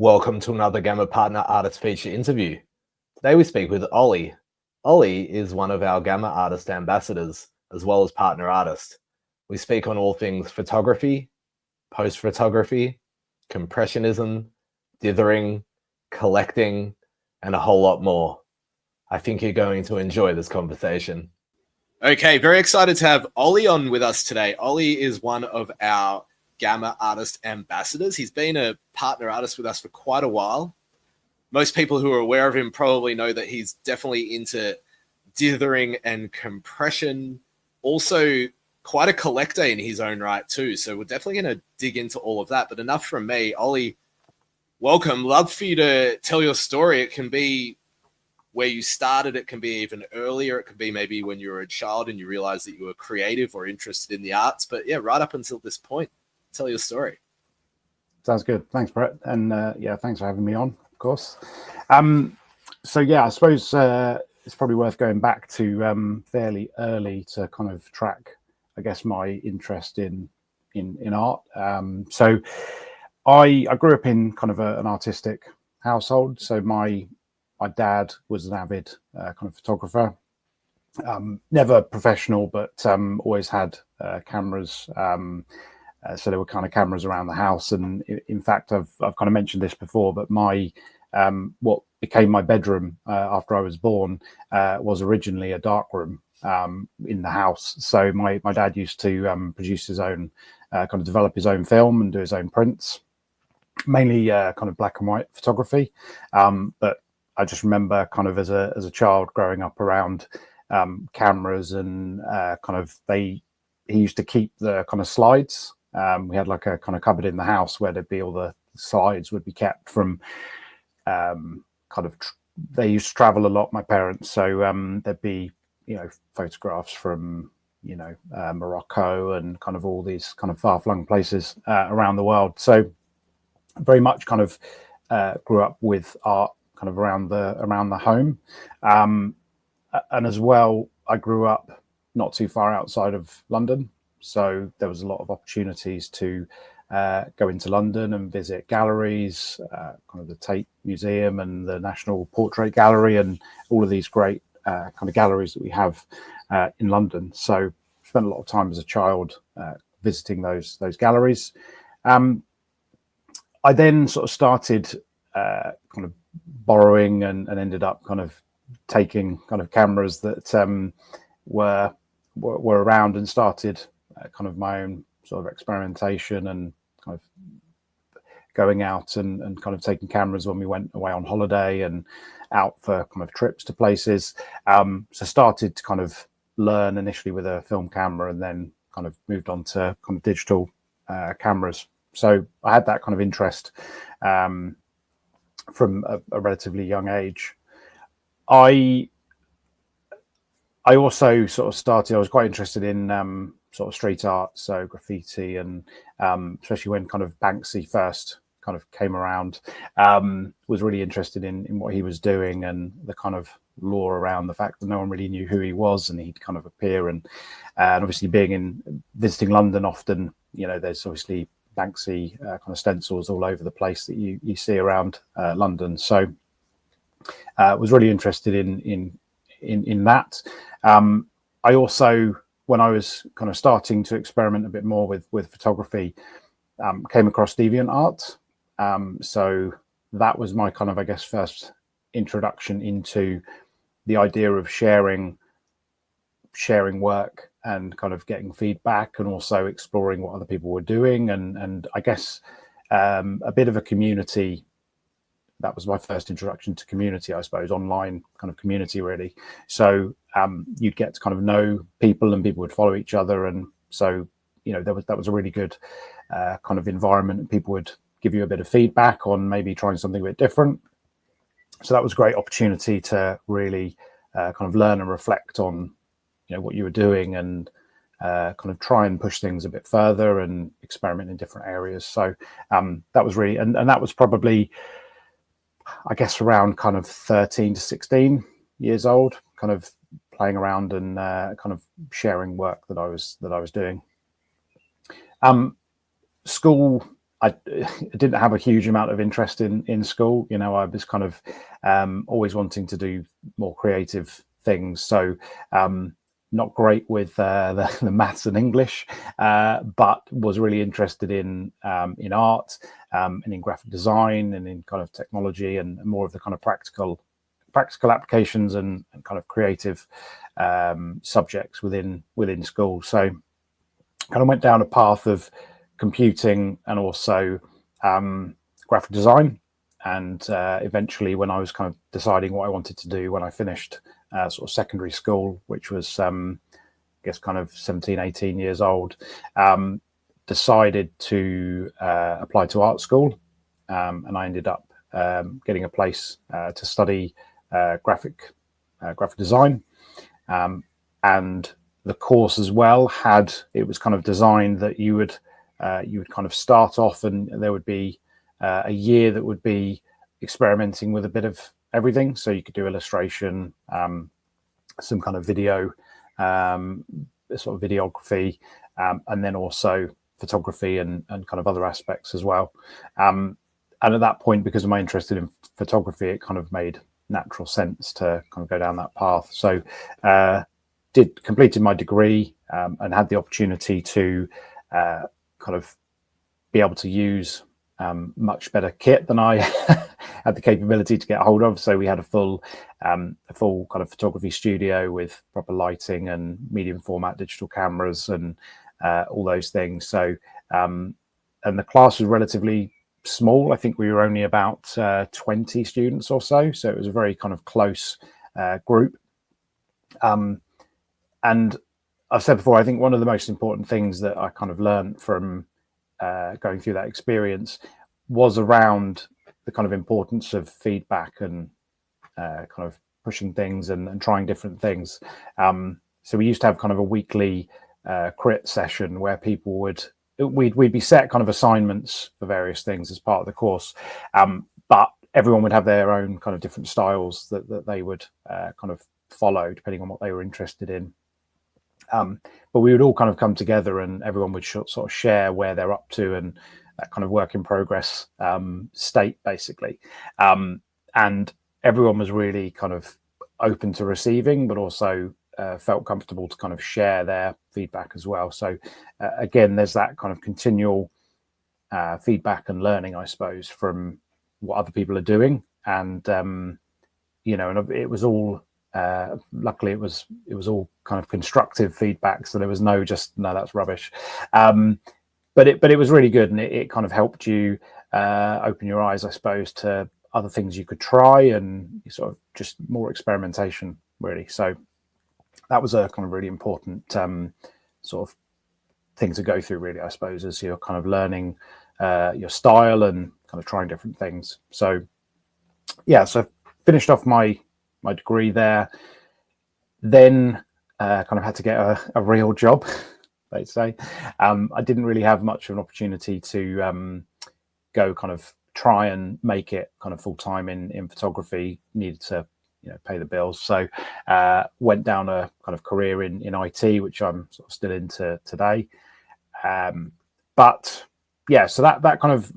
Welcome to another Gamma Partner Artist Feature interview. Today we speak with Ol1y. Ol1y is one of our Gamma Artist Ambassadors, as well as partner artist. We speak on all things photography, post-photography, compressionism, dithering, collecting, and a whole lot more. I think you're going to enjoy this conversation. Okay, very excited to have Ol1y on with us today. Ol1y is one of our Gamma Artist Ambassadors. He's been a partner artist with us for quite a while. Most people who are aware of him probably know that he's definitely into dithering and compression. Also quite a collector in his own right too. So we're definitely going to dig into all of that. But enough from me. Ol1y, welcome. Love for you to tell your story. It can be where you started. It can be even earlier. It could be maybe when you were a child and you realized that you were creative or interested in the arts. But yeah, right up until this point, tell your story. Sounds good. Thanks, Brett. And yeah, thanks for having me on, of course. So yeah, I suppose it's probably worth going back to fairly early to kind of track, I guess, my interest in art. So I grew up in kind of an artistic household. So my dad was an avid kind of photographer, never professional, but always had cameras. So there were kind of cameras around the house, and in fact, I've kind of mentioned this before, but my what became my bedroom after I was born was originally a darkroom in the house. So my dad used to produce his own, kind of develop his own film and do his own prints, mainly kind of black and white photography. But I just remember kind of as a child growing up around cameras, and kind of he used to keep the kind of slides. We had like a kind of cupboard in the house where there'd be all the slides would be kept from kind of they used to travel a lot, my parents, so there'd be, you know, photographs from, you know, Morocco and kind of all these kind of far-flung places around the world. So very much kind of grew up with art kind of around the home, and as well I grew up not too far outside of London. So there was a lot of opportunities to go into London and visit galleries, kind of the Tate Museum and the National Portrait Gallery, and all of these great kind of galleries that we have in London. So spent a lot of time as a child visiting those galleries. I then sort of started kind of borrowing and ended up kind of taking kind of cameras that were around, and started kind of my own sort of experimentation and kind of going out and kind of taking cameras when we went away on holiday and out for kind of trips to places. So started to kind of learn initially with a film camera, and then kind of moved on to kind of digital cameras. So I had that kind of interest from a relatively young age. I also sort of started, I was quite interested in sort of street art, so graffiti, and especially when kind of Banksy first kind of came around, was really interested in what he was doing, and the kind of lore around the fact that no one really knew who he was, and he'd kind of appear, and obviously visiting London often, you know, there's obviously Banksy kind of stencils all over the place that you see around London. So was really interested in that. I also, when I was kind of starting to experiment a bit more with photography, came across DeviantArt. So that was my kind of, I guess, first introduction into the idea of sharing work and kind of getting feedback, and also exploring what other people were doing, and I guess a bit of a community. That was my first introduction to community, I suppose, online kind of community, really. So you'd get to kind of know people, and people would follow each other, and so, you know, that was a really good kind of environment, and people would give you a bit of feedback on maybe trying something a bit different. So that was a great opportunity to really kind of learn and reflect on, you know, what you were doing, and kind of try and push things a bit further and experiment in different areas. So that was really, and that was probably, I guess, around kind of 13 to 16 years old, kind of playing around and kind of sharing work that I was doing. School, I didn't have a huge amount of interest in school. You know, I was kind of always wanting to do more creative things. So not great with the maths and English, but was really interested in art and in graphic design and in kind of technology and more of the kind of practical applications and kind of creative subjects within school. So kind of went down a path of computing and also graphic design. And eventually, when I was kind of deciding what I wanted to do when I finished sort of secondary school, which was, I guess, kind of 17, 18 years old, decided to apply to art school. And I ended up getting a place to study graphic design. And the course as well it was kind of designed that you would kind of start off and there would be a year that would be experimenting with a bit of everything. So you could do illustration, some kind of video, sort of videography, and then also photography and kind of other aspects as well. And at that point, because of my interest in photography, it kind of made natural sense to kind of go down that path. So completed my degree and had the opportunity to kind of be able to use much better kit than I had the capability to get hold of. So we had a full kind of photography studio with proper lighting and medium format digital cameras and all those things. So and the class was relatively small. I think we were only about 20 students or so. So it was a very kind of close group. And I've said before, I think one of the most important things that I kind of learned from going through that experience was around the kind of importance of feedback and kind of pushing things and trying different things. So we used to have kind of a weekly crit session where people we'd be set kind of assignments for various things as part of the course, but everyone would have their own kind of different styles that they would kind of follow depending on what they were interested in. But we would all kind of come together and everyone would sort of share where they're up to and that kind of work in progress state, basically. And everyone was really kind of open to receiving, but also felt comfortable to kind of share their feedback as well. So again, there's that kind of continual feedback and learning, I suppose, from what other people are doing. And, you know, and it was all, luckily it was all kind of constructive feedback. So there was no that's rubbish. But it was really good. And it kind of helped you open your eyes, I suppose, to other things you could try and sort of just more experimentation, really. So that was a kind of really important sort of thing to go through, really, I suppose, as you're kind of learning your style and kind of trying different things. So yeah, so finished off my degree there, then kind of had to get a real job, they'd say. I didn't really have much of an opportunity to go kind of try and make it kind of full time in photography. Needed to pay the bills, so went down a kind of career in IT, which I'm sort of still into today. But yeah, so that kind of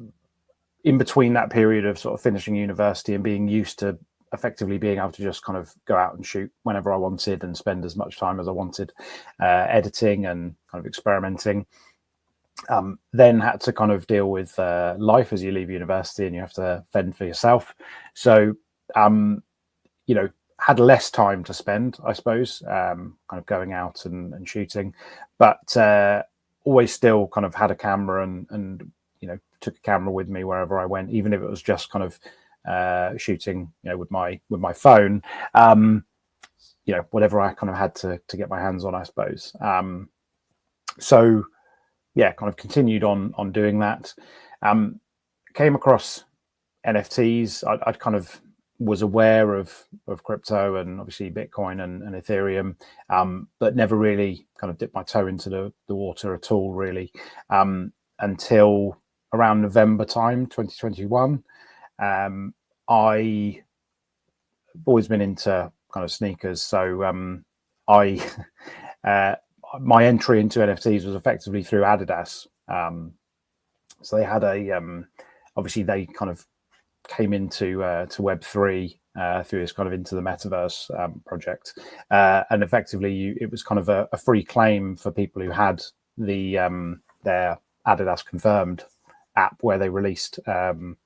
in between that period of sort of finishing university and being used to effectively being able to just kind of go out and shoot whenever I wanted and spend as much time as I wanted editing and kind of experimenting. Then had to kind of deal with life as you leave university and you have to fend for yourself. So, had less time to spend, I suppose, kind of going out and shooting, but always still kind of had a camera and took a camera with me wherever I went, even if it was just kind of shooting, with my phone, whatever I kind of had to get my hands on, I suppose. So yeah, kind of continued on doing that. Came across NFTs. I'd kind of was aware of crypto and obviously Bitcoin and Ethereum, but never really kind of dipped my toe into the water at all, really, until around November time, 2021. I've always been into kind of sneakers, so my entry into NFTs was effectively through Adidas. So they had obviously they kind of came into to Web3 through this kind of Into the Metaverse project, and effectively it was kind of a free claim for people who had their Adidas Confirmed app, where they released the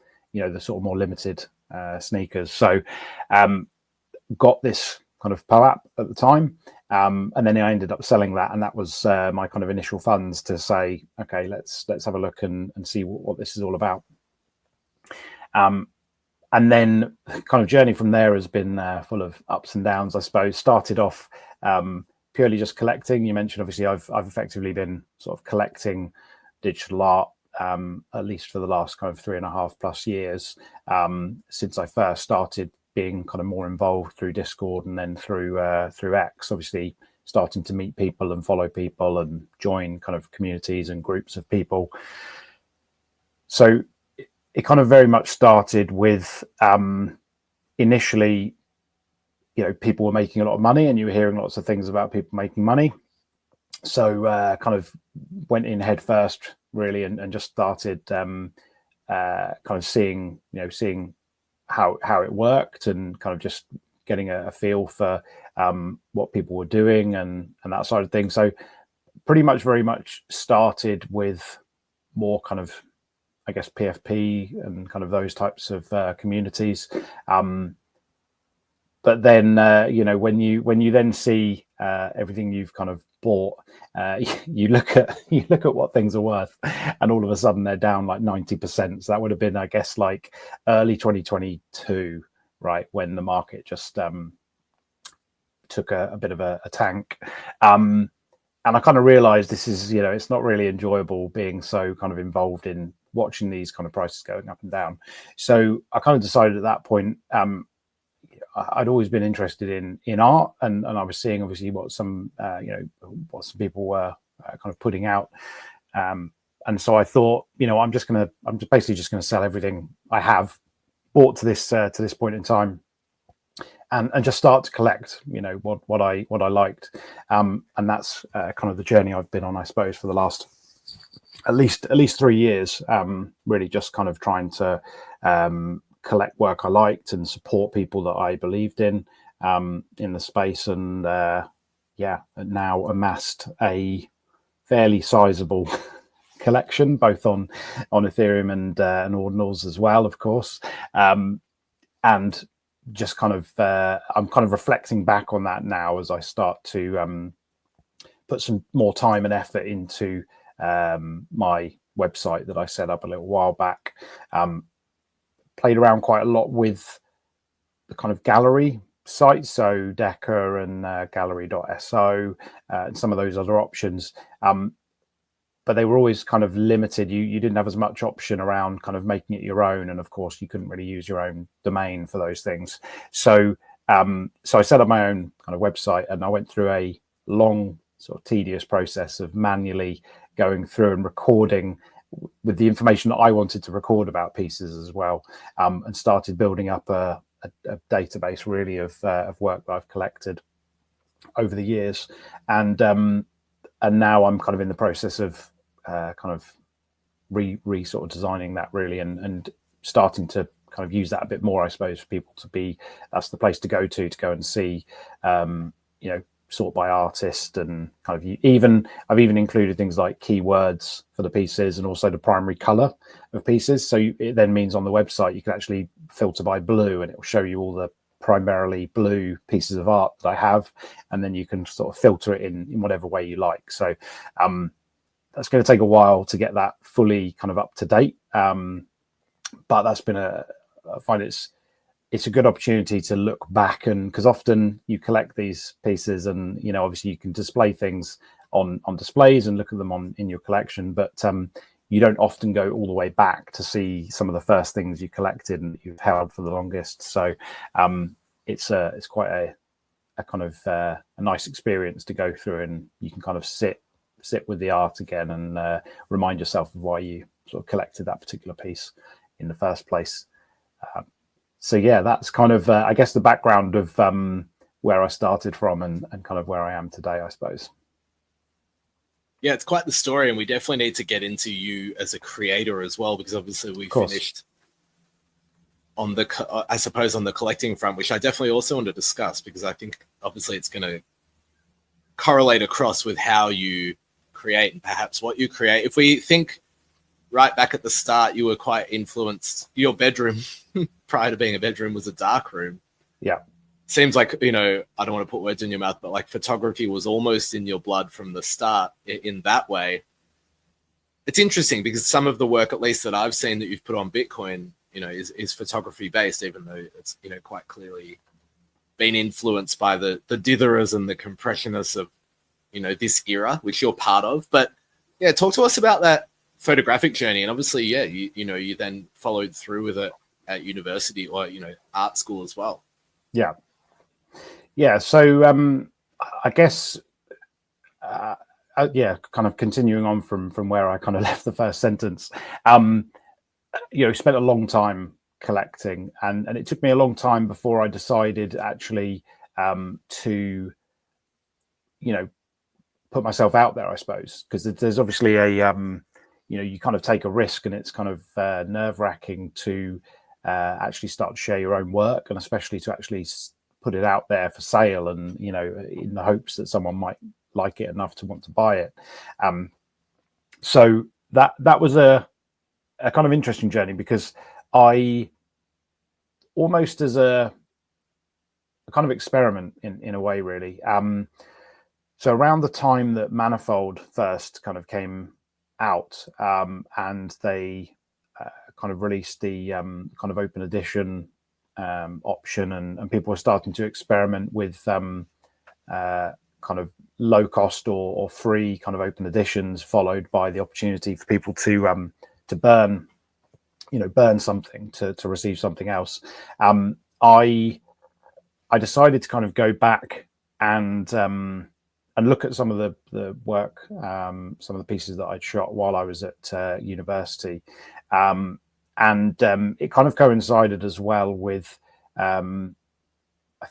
sort of more limited sneakers. So got this kind of PO app at the time, and then I ended up selling that, and that was my kind of initial funds to say, okay, let's have a look and see what this is all about. And then kind of journey from there has been full of ups and downs, I suppose. Started off purely just collecting. You mentioned, obviously, I've effectively been sort of collecting digital art at least for the last kind of 3.5+ years, since I first started being kind of more involved through Discord and then through X, obviously starting to meet people and follow people and join kind of communities and groups of people. So it kind of very much started with initially, people were making a lot of money, and you were hearing lots of things about people making money. So kind of went in head first, really, and just started kind of seeing how it worked, and kind of just getting a feel for what people were doing and that side of things. So pretty much very much started with more kind of, I guess, PFP and kind of those types of communities. But then, when you then see everything you've kind of bought, you look at what things are worth, and all of a sudden they're down like 90%. So that would have been, I guess, like early 2022, right, when the market just took a bit of a tank. And I kind of realized this is, it's not really enjoyable being so kind of involved in watching these kind of prices going up and down. So I kind of decided at that point, I'd always been interested in art, and I was seeing obviously what some people were kind of putting out, and so I thought, I'm basically just gonna sell everything I have bought to this point in time, and just start to collect what I liked, and that's kind of the journey I've been on, I suppose, for the last at least 3 years, really just kind of trying to collect work I liked and support people that I believed in the space, and now amassed a fairly sizable collection, both on Ethereum and ordinals as well, of course, and just kind of I'm kind of reflecting back on that now as I start to put some more time and effort into my website that I set up a little while back. Played around quite a lot with the kind of gallery sites, so Deca and gallery.so, and some of those other options, but they were always kind of limited. You didn't have as much option around kind of making it your own, and of course you couldn't really use your own domain for those things. So I set up my own kind of website, and I went through a long sort of tedious process of manually going through and recording with the information that I wanted to record about pieces as well, and started building up a database really of work that I've collected over the years, and now I'm kind of in the process of kind of re sort of designing that really, and starting to kind of use that a bit more, I suppose, for people to be, that's the place to go and see, sort by artist, and kind of I've even included things like keywords for the pieces, and also the primary color of pieces. So it then means on the website you can actually filter by blue, and it will show you all the primarily blue pieces of art that I have, and then you can sort of filter it in whatever way you like. So that's going to take a while to get that fully kind of up to date, but that's been I find it's a good opportunity to look back, and because often you collect these pieces, and obviously you can display things on displays and look at them in your collection, but you don't often go all the way back to see some of the first things you collected and you've held for the longest. So it's quite a kind of a nice experience to go through, and you can kind of sit with the art again and remind yourself of why you sort of collected that particular piece in the first place. So yeah, that's kind of I guess the background of where I started from, and kind of where I am today, I suppose. Yeah, it's quite the story, and we definitely need to get into you as a creator as well, because obviously we finished on the, I suppose, on the collecting front, which I definitely also want to discuss, because I think obviously it's going to correlate across with how you create and perhaps what you create. If we think right back at the start, you were quite influenced. Your bedroom, prior to being a bedroom, was a dark room. Yeah. Seems like, I don't want to put words in your mouth, but like photography was almost in your blood from the start in that way. It's interesting because some of the work, at least that I've seen that you've put on Bitcoin, is photography based, even though it's, quite clearly been influenced by the ditherers and the compressionists of, this era, which you're part of. But yeah, talk to us about that photographic journey. And obviously, yeah, you then followed through with it at university or, art school as well. Yeah. Yeah. So I guess, yeah, kind of continuing on from where I kind of left the first sentence, spent a long time collecting, and it took me a long time before I decided actually to, put myself out there, I suppose, because there's obviously a, you kind of take a risk, and it's kind of nerve-wracking to actually start to share your own work, and especially to actually put it out there for sale, and in the hopes that someone might like it enough to want to buy it. So that was a kind of interesting journey, because I almost as a kind of experiment in a way, really. So around the time that Manifold first kind of came out, and they kind of released the kind of open edition option, and people were starting to experiment with kind of low cost or free kind of open editions, followed by the opportunity for people to burn something to receive something else. I decided to kind of go back and look at some of the work, some of the pieces that I'd shot while I was at university. And it kind of coincided as well with, I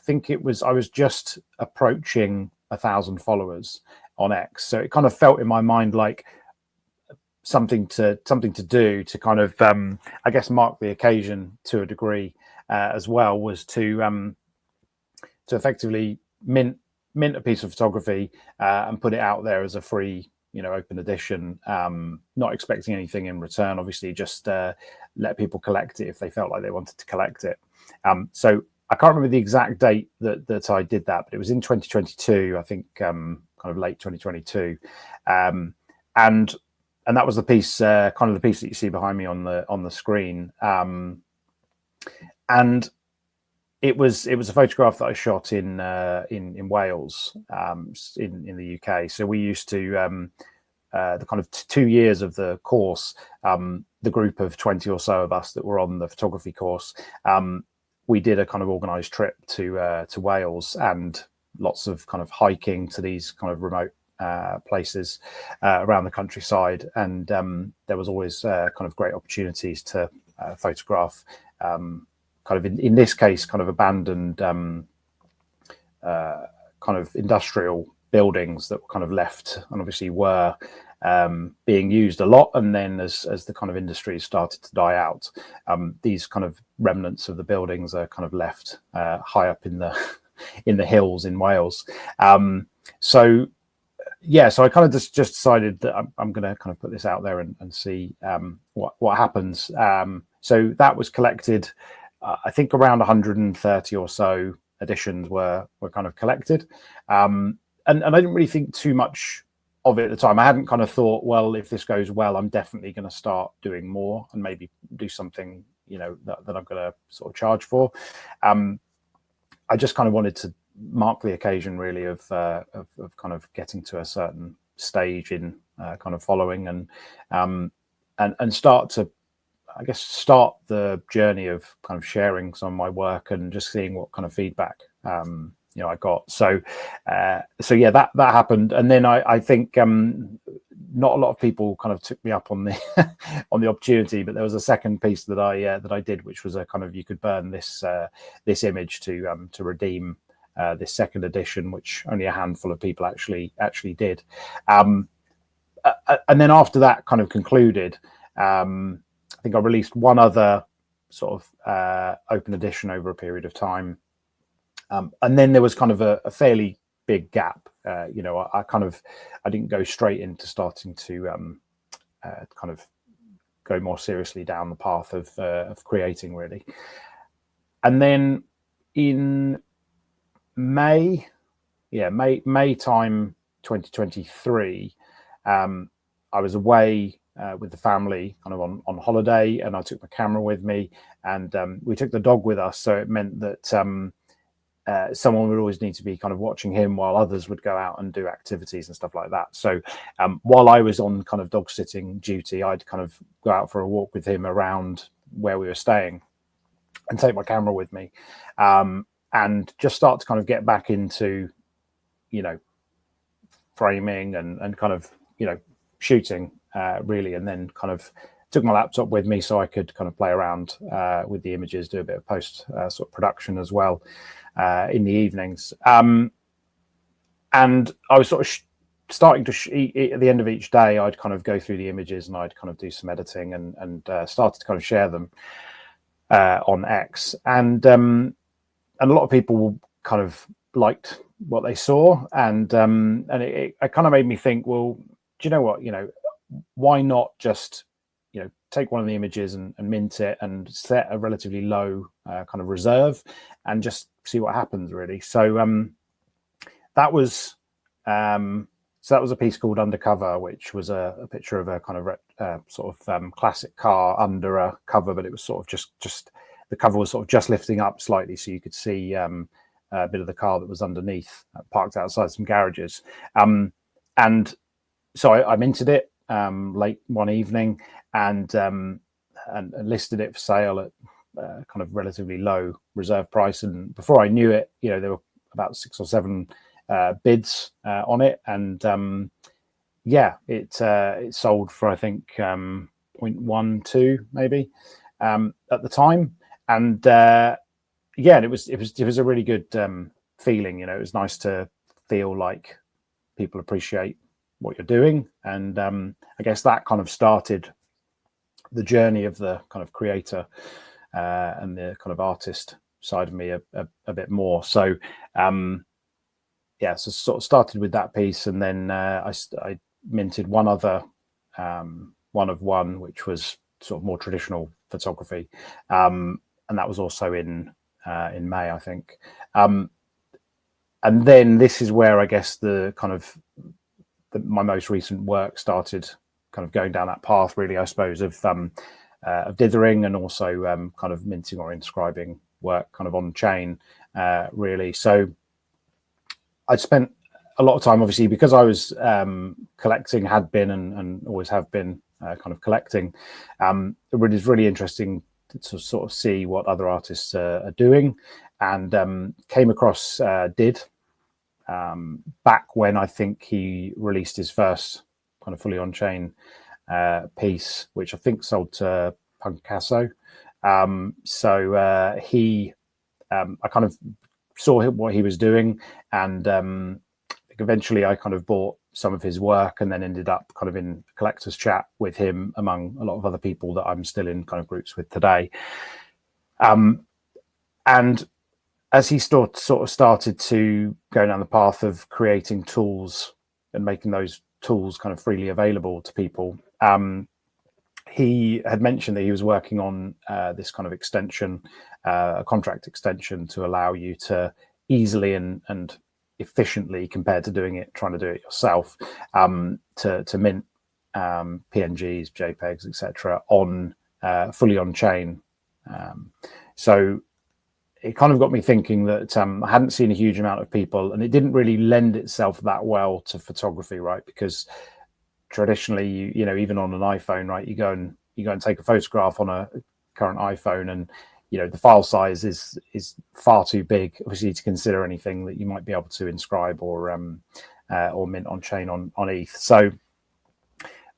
think I was just approaching 1,000 followers on X. So it kind of felt in my mind like something to do to kind of, I guess, mark the occasion to a degree, as well, was to effectively mint a piece of photography and put it out there as a free, open edition, not expecting anything in return, obviously, just let people collect it if they felt like they wanted to collect it. So I can't remember the exact date that I did that, but it was in 2022, I think, kind of late 2022. And that was the piece, kind of the piece that you see behind me on the screen. And it was a photograph that I shot in Wales, in the UK. So we used to, the kind of 2 years of the course, the group of 20 or so of us that were on the photography course, we did a kind of organised trip to Wales, and lots of kind of hiking to these kind of remote places around the countryside. And there was always kind of great opportunities to photograph, kind of in this case, kind of abandoned kind of industrial buildings that were kind of left, and obviously were being used a lot. And then as the kind of industry started to die out, these kind of remnants of the buildings are kind of left high up in the hills in Wales. So I kind of just decided that I'm going to kind of put this out there and see what happens. So that was collected. I think around 130 or so editions were kind of collected. And I didn't really think too much of it at the time. I hadn't kind of thought, well, if this goes well, I'm definitely going to start doing more and maybe do something, that I'm going to sort of charge for. I just kind of wanted to mark the occasion, really, of kind of getting to a certain stage in kind of following, and start to, I guess, start the journey of kind of sharing some of my work and just seeing what kind of feedback I got. So yeah, that happened. And then I think not a lot of people kind of took me up on the on the opportunity, but there was a second piece that I did, which was a kind of, you could burn this image to redeem this second edition, which only a handful of people actually did. and then after that kind of concluded, I think I released one other sort of open edition over a period of time. And then there was kind of a fairly big gap. I didn't go straight into starting to kind of go more seriously down the path of creating, really. And then in May time 2023, I was away with the family, kind of on holiday, and I took my camera with me, and we took the dog with us. So it meant that someone would always need to be kind of watching him while others would go out and do activities and stuff like that. So while I was on kind of dog sitting duty, I'd kind of go out for a walk with him around where we were staying and take my camera with me, and just start to kind of get back into, framing and kind of, shooting really. And then kind of took my laptop with me so I could kind of play around with the images, do a bit of post sort of production as well in the evenings. And I was sort of starting to at the end of each day, I'd kind of go through the images and I'd kind of do some editing and started to kind of share them on X. And a lot of people kind of liked what they saw, and it kind of made me think, well, do you know what, why not just take one of the images and mint it and set a relatively low kind of reserve and just see what happens, really. So that was a piece called Undercover, which was a picture of a kind of sort of classic car under a cover, but it was sort of just the cover was sort of just lifting up slightly, so you could see a bit of the car that was underneath, parked outside some garages. And so I minted it late one evening and listed it for sale at kind of relatively low reserve price. And before I knew it, there were about 6 or 7 bids on it, and it sold for, I think, 0.12 maybe at the time. And it was a really good feeling. It was nice to feel like people appreciate what you're doing, and I guess that kind of started the journey of the kind of creator and the kind of artist side of me a bit more. So so sort of started with that piece, and then I minted one other Ol1y, which was sort of more traditional photography, and that was also in May, I think. And then this is where I guess the kind of my most recent work started kind of going down that path, really, I suppose, of dithering and also kind of minting or inscribing work kind of on chain, really. So I spent a lot of time, obviously, because I was collecting, had been and always have been kind of collecting. It is really interesting to sort of see what other artists are doing, and came across Did back when I think he released his first kind of fully on-chain piece, which I think sold to Punkasso. I kind of saw what he was doing, and eventually I kind of bought some of his work, and then ended up kind of in collector's chat with him, among a lot of other people that I'm still in kind of groups with today. And as he sort of started to go down the path of creating tools and making those tools kind of freely available to people, he had mentioned that he was working on this kind of extension, a contract extension, to allow you to easily and efficiently, compared to trying to do it yourself, to mint PNGs, JPEGs, etc. on fully on chain. So it kind of got me thinking that I hadn't seen a huge amount of people, and it didn't really lend itself that well to photography, right? Because traditionally, even on an iPhone, right, you go and take a photograph on a current iPhone, and the file size is far too big, obviously, to consider anything that you might be able to inscribe or mint on chain on ETH. So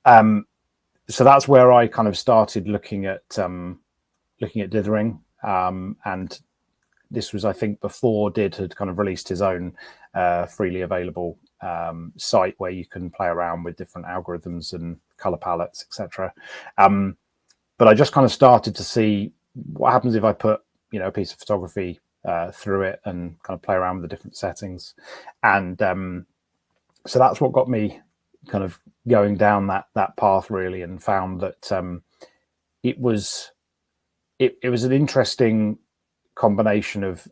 that's where I kind of started looking at dithering, and this was, I think, before Did had kind of released his own freely available site where you can play around with different algorithms and color palettes, etc. But I just kind of started to see what happens if I put, a piece of photography through it and kind of play around with the different settings. And so that's what got me kind of going down that path, really, and found that it was an interesting combination of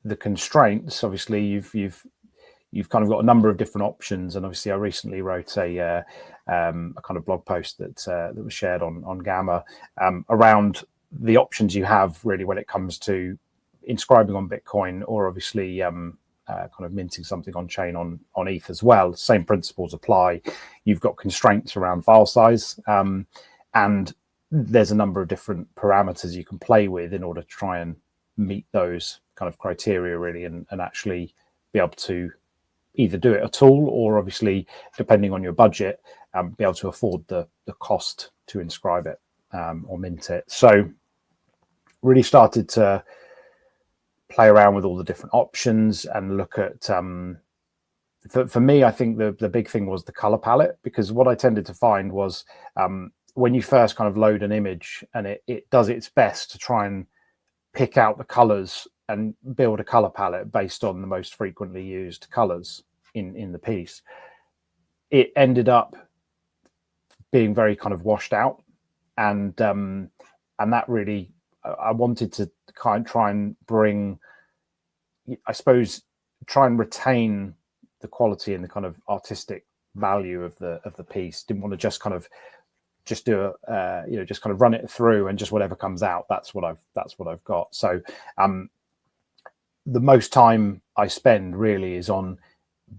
the constraints. Obviously, you've kind of got a number of different options, and obviously I recently wrote a kind of blog post that was shared on Gamma around the options you have, really, when it comes to inscribing on Bitcoin, or obviously kind of minting something on chain on ETH as well. Same principles apply. You've got constraints around file size, and there's a number of different parameters you can play with in order to try and meet those kind of criteria, really, and actually be able to either do it at all, or obviously, depending on your budget, be able to afford the cost to inscribe it or mint it. So really started to play around with all the different options and look at, for me, I think the big thing was the color palette, because what I tended to find was when you first kind of load an image, and it does its best to try and pick out the colors and build a color palette based on the most frequently used colors in the piece, it ended up being very kind of washed out. And that really, I wanted to kind of try and bring, I suppose, try and retain the quality and the kind of artistic value of the piece. Didn't want to just kind of do a just kind of run it through and just whatever comes out, that's what I've got. So the most time I spend really is on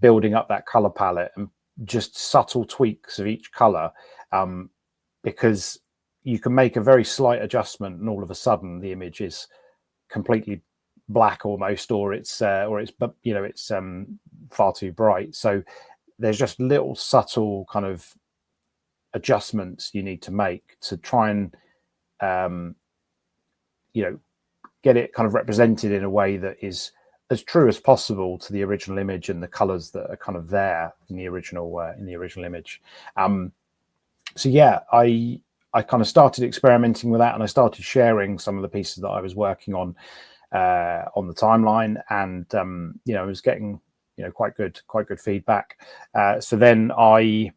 building up that color palette and just subtle tweaks of each color, because you can make a very slight adjustment and all of a sudden the image is completely black almost, or it's far too bright. So there's just little subtle kind of adjustments you need to make to try and get it kind of represented in a way that is as true as possible to the original image and the colors that are kind of there in the original image. So yeah, I kind of started experimenting with that, and I started sharing some of the pieces that I was working on the timeline, and I was getting quite good feedback. So then I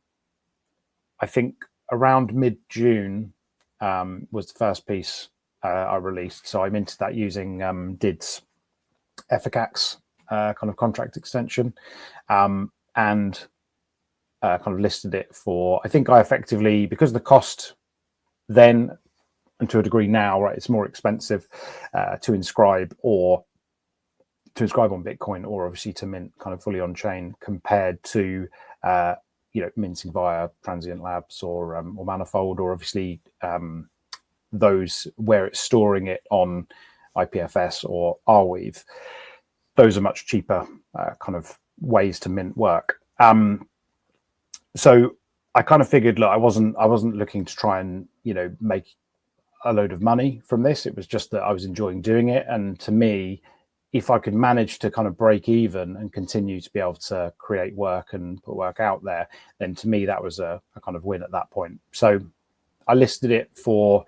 think around mid-June was the first piece I released. So I minted that using DID's Efficax kind of contract extension, and kind of listed it for, I think I effectively, because the cost then, and to a degree now, right, it's more expensive to inscribe on Bitcoin, or obviously to mint kind of fully on chain, compared to minting via Transient Labs or Manifold, or obviously those where it's storing it on IPFS or Ol1y. Those are much cheaper kind of ways to mint work. So I kind of figured, look, I wasn't looking to try and make a load of money from this. It was just that I was enjoying doing it, and to me, if I could manage to kind of break even and continue to be able to create work and put work out there, then to me that was a kind of win at that point. So I listed it for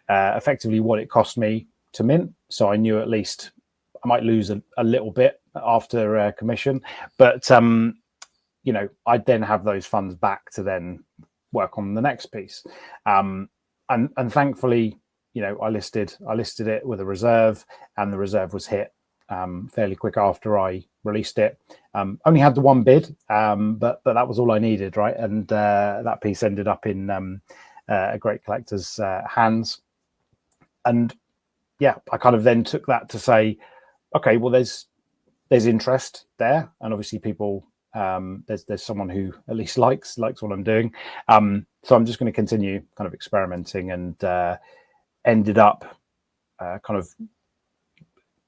effectively what it cost me to mint. So I knew at least I might lose a little bit after commission, but I'd then have those funds back to then work on the next piece. And thankfully, I listed it with a reserve, and the reserve was hit fairly quick after I released it. Only had the one bid, but that was all I needed, right? And that piece ended up in a great collector's hands. And yeah, I kind of then took that to say, okay, well, there's interest there, and obviously people, there's someone who at least likes what I'm doing. So I'm just going to continue kind of experimenting, and ended up kind of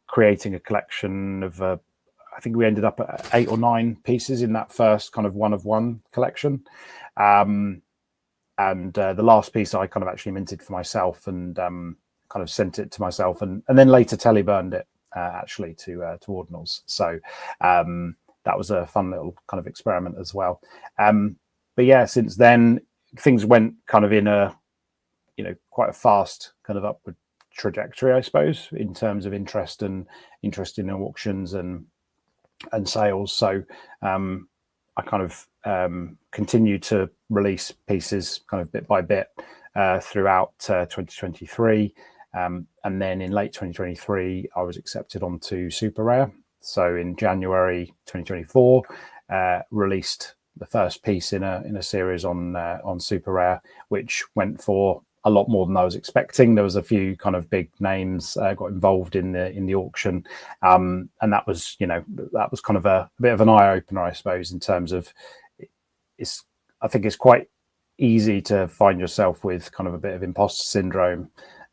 creating a collection of I think we ended up at 8 or 9 pieces in that first kind of one-of-one collection. And the last piece I kind of actually minted for myself, and kind of sent it to myself, and then later teleburned it actually to Ordinals. So that was a fun little kind of experiment as well. But yeah, since then things went kind of in a, you know, quite a fast kind of upward trajectory, I suppose, in terms of interest in auctions and sales. So I kind of continued to release pieces kind of bit by bit throughout 2023. And then in late 2023, I was accepted onto Super Rare. So in January 2024, released the first piece in a series on Super Rare, which went for a lot more than I was expecting. There was a few kind of big names got involved in the auction, and that was, you know, that was kind of a bit of an eye opener, I suppose, in terms of I think it's quite easy to find yourself with kind of a bit of imposter syndrome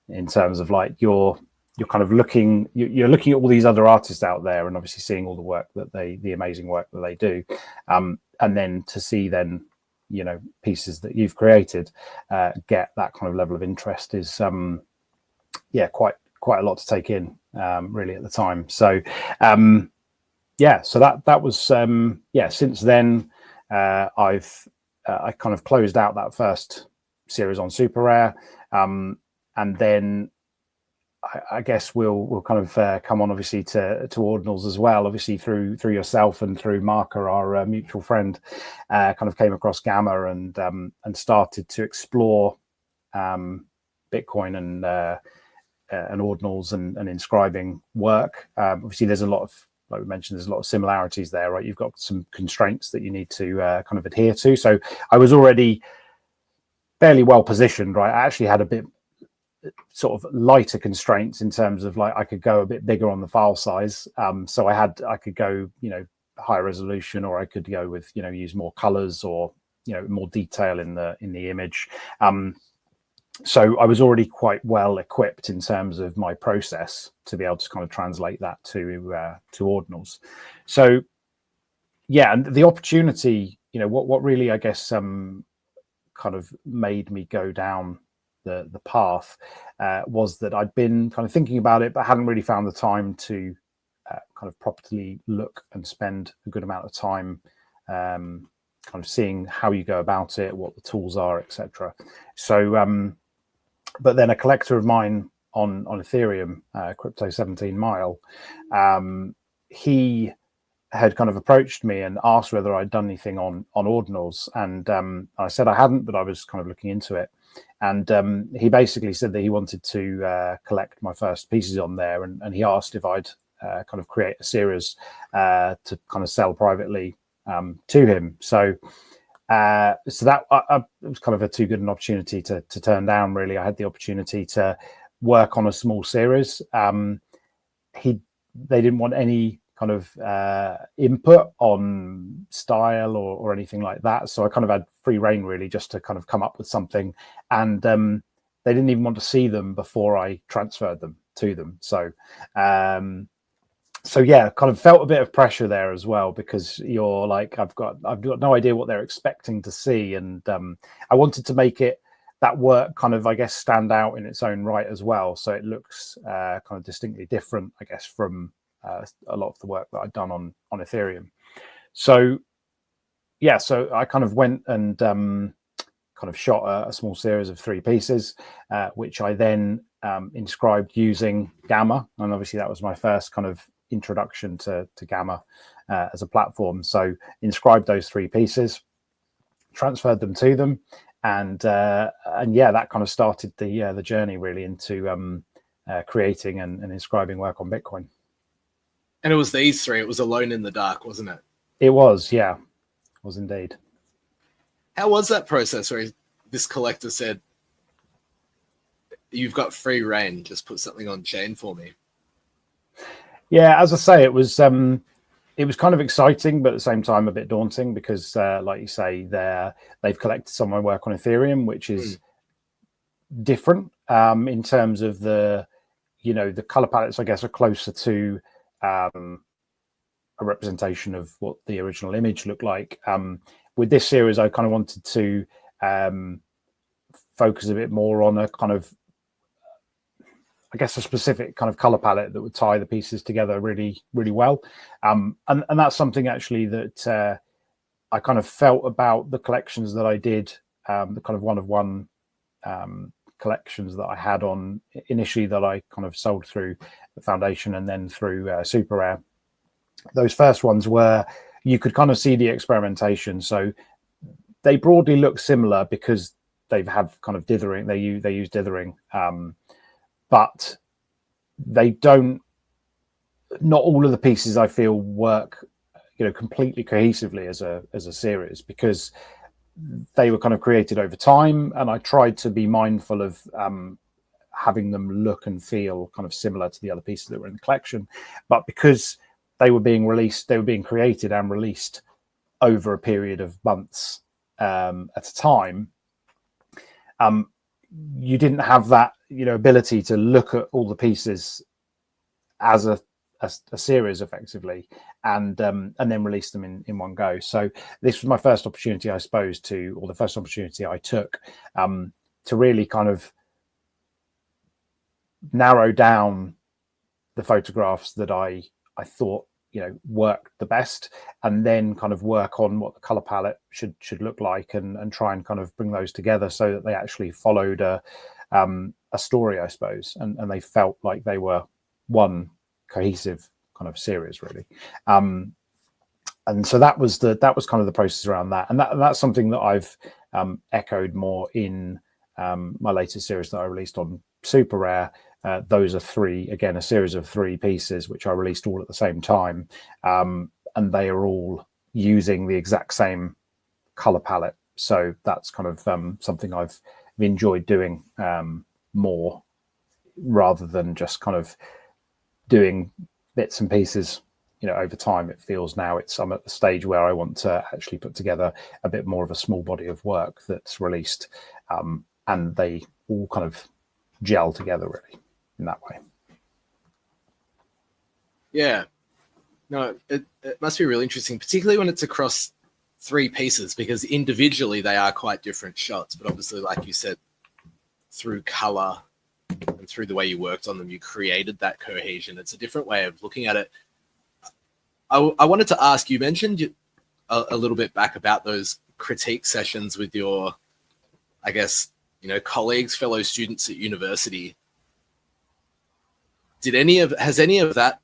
in terms of like you're kind of looking at all these other artists out there and obviously seeing all the work that the amazing work that they do, and then to see then, you know, pieces that you've created get that kind of level of interest is quite a lot to take in, really, at the time. So so that was since then I kind of closed out that first series on Super Rare, and then I guess we'll kind of come on obviously to ordinals as well, obviously through yourself and through Marker, our mutual friend, kind of came across Gamma and started to explore Bitcoin and ordinals and inscribing work. Obviously there's a lot of, like we mentioned, there's a lot of similarities there, right? You've got some constraints that you need to kind of adhere to. So I was already fairly well positioned, right? I actually had a bit sort of lighter constraints in terms of like I could go a bit bigger on the file size. So I could go, you know, higher resolution, or I could go with, you know, use more colors or, you know, more detail in the image. So I was already quite well equipped in terms of my process to be able to kind of translate that to ordinals. So yeah, and the opportunity, you know, what really, I guess, kind of made me go down the path was that I'd been kind of thinking about it, but hadn't really found the time to kind of properly look and spend a good amount of time kind of seeing how you go about it, what the tools are, etc. So but then a collector of mine on Ethereum, Crypto 17 Mile, he had kind of approached me and asked whether I'd done anything on ordinals, and I said I hadn't, but I was kind of looking into it. And he basically said that he wanted to collect my first pieces on there, and he asked if I'd kind of create a series to kind of sell privately to him. So that it was kind of a too good an opportunity to turn down, really. I had the opportunity to work on a small series. They didn't want any kind of input on style or anything like that, so I kind of had free reign, really, just to kind of come up with something. And they didn't even want to see them before I transferred them to them. So so yeah, kind of felt a bit of pressure there as well, because you're like, I've got no idea what they're expecting to see, and I wanted to make that work kind of, I guess, stand out in its own right as well, so it looks kind of distinctly different, I guess, from a lot of the work that I'd done on Ethereum. So yeah, so I kind of went and kind of shot a small series of 3 pieces, which I then inscribed using Gamma, and obviously that was my first kind of introduction to Gamma as a platform. So inscribed those 3 pieces, transferred them to them, and yeah, that kind of started the journey, really, into creating and inscribing work on Bitcoin. And it was these 3. It was Alone in the Dark, wasn't it? It was, yeah, it was indeed. How was that process where this collector said, "You've got free reign, just put something on chain for me"? Yeah, as I say, it was kind of exciting, but at the same time a bit daunting, because like you say, they've collected some of my work on Ethereum, which is different in terms of the color palettes, I guess, are closer to a representation of what the original image looked like. With this series, I kind of wanted to focus a bit more on a kind of I guess, a specific kind of color palette that would tie the pieces together really, really well. And that's something actually that I kind of felt about the collections that I did, the kind of one-of-one collections that I had on initially that I kind of sold through the foundation and then through Super Rare. Those first ones were, you could kind of see the experimentation. So they broadly look similar because they have kind of dithering. They use dithering, but they don't. Not all of the pieces I feel work, completely cohesively as a series, because they were kind of created over time, and I tried to be mindful of having them look and feel kind of similar to the other pieces that were in the collection. But because they were being released, they were being created and released over a period of months at a time, you didn't have that ability to look at all the pieces as a series effectively and then release them in one go. So this was my first opportunity, I suppose, or the first opportunity I took to really kind of narrow down the photographs that I thought worked the best, and then kind of work on what the color palette should look like, and try and kind of bring those together so that they actually followed a story, I suppose, and they felt like they were one cohesive kind of series, really. And so that was kind of the process around that, and that's something that I've echoed more in my latest series that I released on Super Rare. Those are a series of 3 pieces which I released all at the same time, and they are all using the exact same color palette. So that's kind of something I've enjoyed doing more, rather than just kind of doing bits and pieces over time. It feels now I'm at the stage where I want to actually put together a bit more of a small body of work that's released, and they all kind of gel together really in that way. Yeah, no, it must be really interesting, particularly when it's across 3 pieces, because individually they are quite different shots, but obviously, like you said, through color and through the way you worked on them, you created that cohesion. It's a different way of looking at it. I wanted to ask, you mentioned a little bit back about those critique sessions with your, I guess, colleagues, fellow students at university. Has any of that,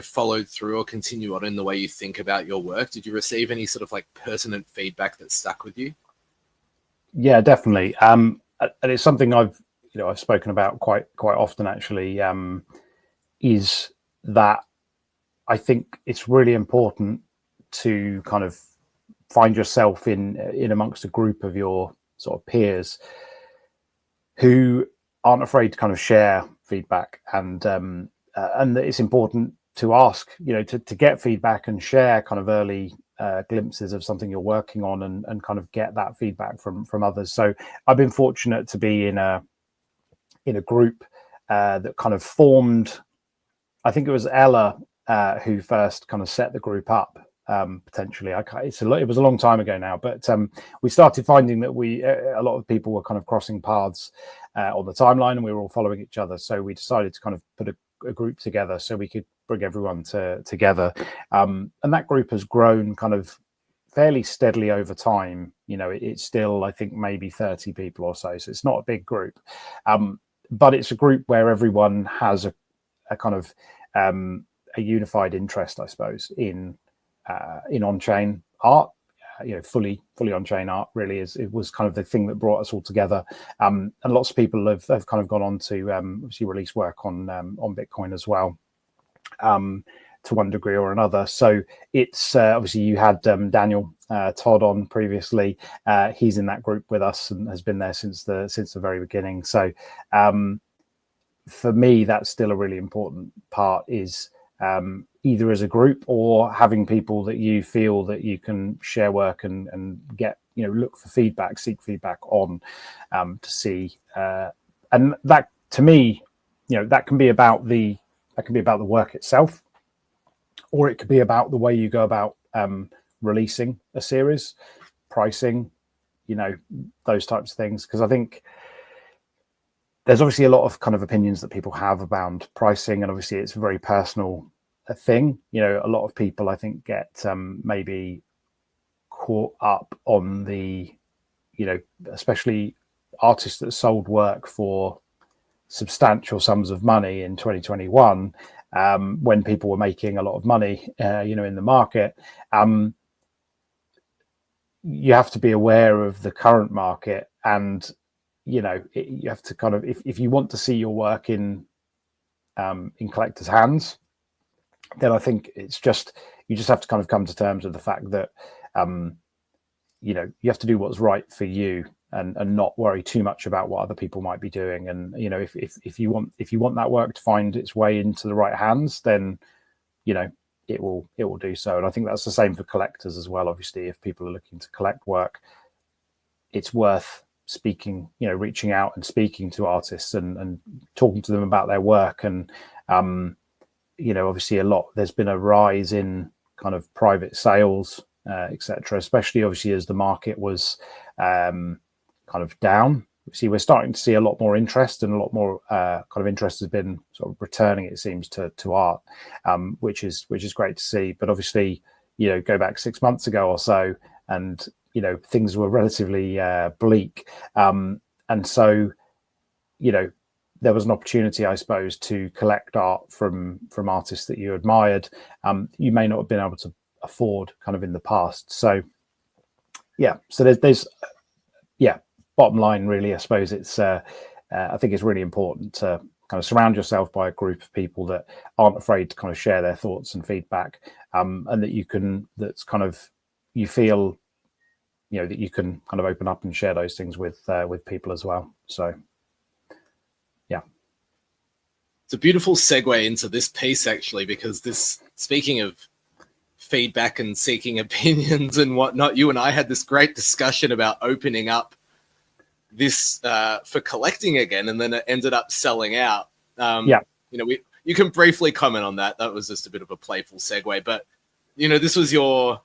followed through or continue on in the way you think about your work? Did you receive any sort of like pertinent feedback that stuck with you? Yeah, definitely. And it's something I've spoken about quite often actually, is that I think it's really important to kind of find yourself in amongst a group of your sort of peers who aren't afraid to kind of share feedback, and it's important to ask, to get feedback and share kind of early glimpses of something you're working on, and kind of get that feedback from others. So I've been fortunate to be in a group that kind of formed. I think it was Ella who first kind of set the group up. Potentially, it was a long time ago now, but we started finding that a lot of people were kind of crossing paths on the timeline, and we were all following each other. So we decided to kind of put a group together so we could bring everyone together, and that group has grown kind of fairly steadily over time. It's still, I think, maybe 30 people or so it's not a big group, but it's a group where everyone has a kind of a unified interest, I suppose, in on-chain art. Fully on-chain art really it was kind of the thing that brought us all together, and lots of people have kind of gone on to obviously release work on Bitcoin as well, to one degree or another. So it's obviously you had Daniel Todd on previously. He's in that group with us and has been there since the very beginning. So for me, that's still a really important part, is either as a group or having people that you feel that you can share work and get, look for feedback, seek feedback on, to see. And that, to me, that can be about the work itself, or it could be about the way you go about releasing a series, pricing, those types of things. Because I think there's obviously a lot of kind of opinions that people have around pricing, and obviously it's a very personal thing. A lot of people, I think, get maybe caught up on the, especially artists that sold work for substantial sums of money in 2021, when people were making a lot of money, in the market. You have to be aware of the current market, and you have to kind of, if you want to see your work in collectors' hands, then I think it's just, you just have to kind of come to terms with the fact that you have to do what's right for you, and not worry too much about what other people might be doing. And if you want that work to find its way into the right hands, then it will do so. And I think that's the same for collectors as well. Obviously, if people are looking to collect work, it's worth speaking, reaching out and speaking to artists and talking to them about their work. And obviously there's been a rise in kind of private sales, etc., especially obviously as the market was kind of down. See, we're starting to see a lot more interest, and a lot more kind of interest has been sort of returning, it seems, to art, which is great to see. But obviously, go back 6 months ago or so, and things were relatively bleak, and so there was an opportunity, I suppose, to collect art from artists that you admired. You may not have been able to afford kind of in the past. So there's bottom line, really, I suppose it's I think it's really important to kind of surround yourself by a group of people that aren't afraid to kind of share their thoughts and feedback, and that you feel that you can kind of open up and share those things with people as well. So it's a beautiful segue into this piece, actually, because speaking of feedback and seeking opinions and whatnot, you and I had this great discussion about opening up this for collecting again, and then it ended up selling out. You can briefly comment on that. That was just a bit of a playful segue, but this was your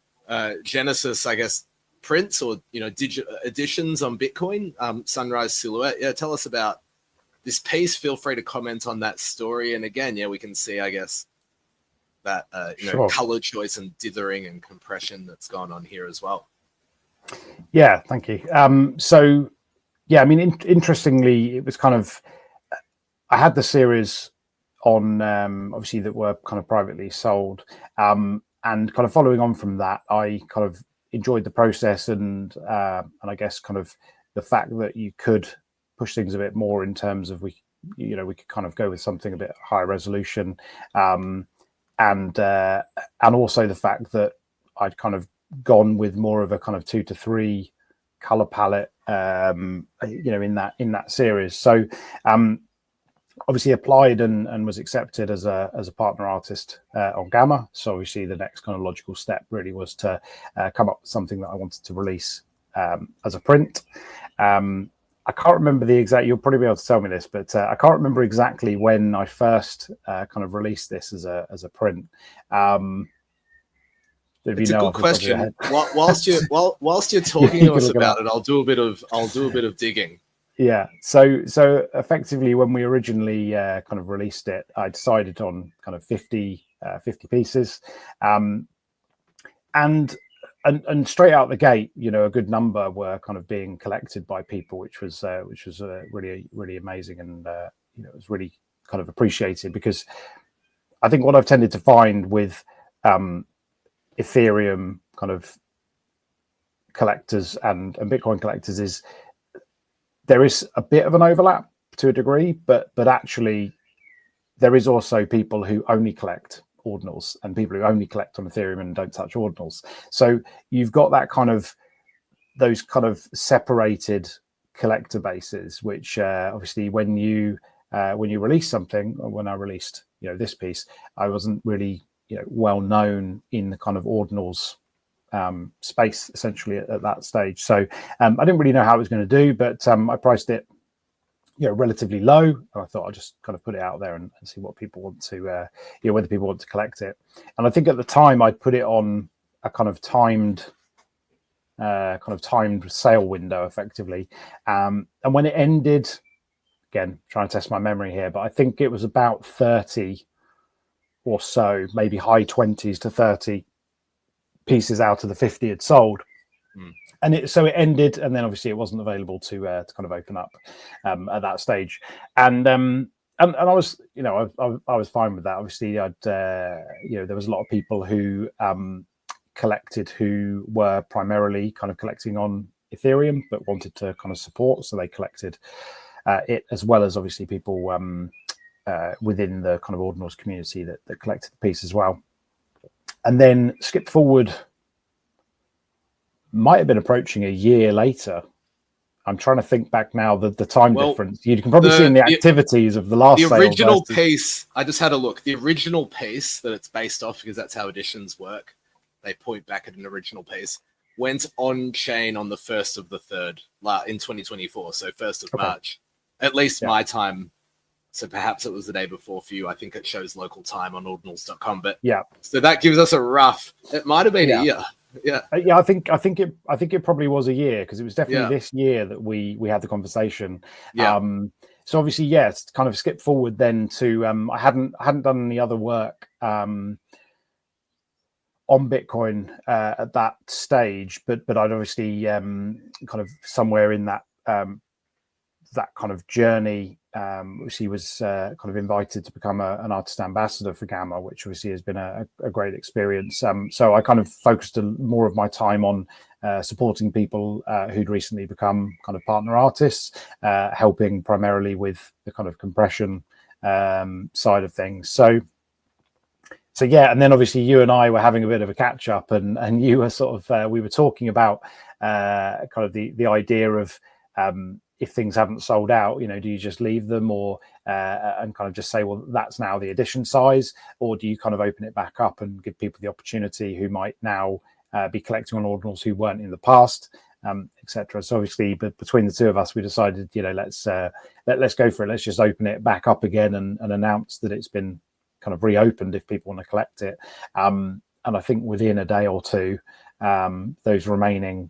Genesis, I guess, prints or digital editions on Bitcoin, Sunrise Silhouette. Tell us about this piece. Feel free to comment on that story. And again, we can see, I guess, that Sure. color choice and dithering and compression that's gone on here as well. Yeah, thank you. I mean, interestingly, it was kind of, I had the series on, obviously, that were kind of privately sold, and kind of following on from that, I kind of enjoyed the process, and I guess kind of the fact that you could push things a bit more in terms of we could kind of go with something a bit higher resolution, and also the fact that I'd kind of gone with more of a kind of 2 to 3 color palette, in that series. So obviously applied and was accepted as a partner artist on Gamma. So obviously the next kind of logical step really was to come up with something that I wanted to release as a print. I can't remember the exact, you'll probably be able to tell me this, but I can't remember exactly when I first kind of released this as a print. It's a good question. Whilst you're talking to us about it, I'll do a bit of digging. Yeah. So effectively, when we originally kind of released it, I decided on kind of 50 pieces, and straight out the gate, a good number were kind of being collected by people, which was really, really amazing, and it was really kind of appreciated, because I think what I've tended to find with Ethereum kind of collectors and Bitcoin collectors is there is a bit of an overlap to a degree, but actually there is also people who only collect ordinals and people who only collect on Ethereum and don't touch ordinals. So you've got that kind of those kind of separated collector bases, which obviously when you release something, or when I released this piece, I wasn't really well known in the kind of ordinals space essentially at that stage. So I didn't really know how it was going to do, but I priced it relatively low, and I thought I'd just kind of put it out there and see what people want to whether people want to collect it. And I think at the time I put it on a kind of timed sale window effectively, and when it ended again, trying to test my memory here, but I think it was about 30 or so, maybe high 20s to 30 pieces out of the 50 had sold. And it ended, and then obviously it wasn't available to kind of open up at that stage. And I was, I was fine with that. Obviously, I'd there was a lot of people who collected who were primarily kind of collecting on Ethereum, but wanted to kind of support, so they collected it, as well as obviously people within the kind of Ordinals community that collected the piece as well. And then skip forward, might have been approaching a year later. I'm trying to think back now, the time difference. You can probably see in the activities of the last sale. The original piece, I just had a look. The original piece that it's based off, because that's how editions work, they point back at an original piece, went on chain on the 1st of the 3rd in 2024, so 1st of March. At least my time. So perhaps it was the day before for you. I think it shows local time on ordinals.com. But so that gives us a rough. It might have been a year. I think it probably was a year, because it was definitely this year that we had the conversation. So obviously, yes, kind of skip forward then to I hadn't done any other work on Bitcoin at that stage, but I'd obviously kind of somewhere in that that kind of journey. She was kind of invited to become an artist ambassador for Gamma, which obviously has been a great experience. So I kind of focused more of my time on supporting people who'd recently become kind of partner artists, helping primarily with the kind of compression side of things. So yeah, and then obviously you and I were having a bit of a catch up, and you were sort of we were talking about kind of the idea of if things haven't sold out, do you just leave them, or and kind of just say, well, that's now the edition size, or do you kind of open it back up and give people the opportunity who might now be collecting on ordinals who weren't in the past, etc. So obviously, but between the two of us, we decided, let's go for it. Let's just open it back up again and announce that it's been kind of reopened if people want to collect it. And I think within a day or two, those remaining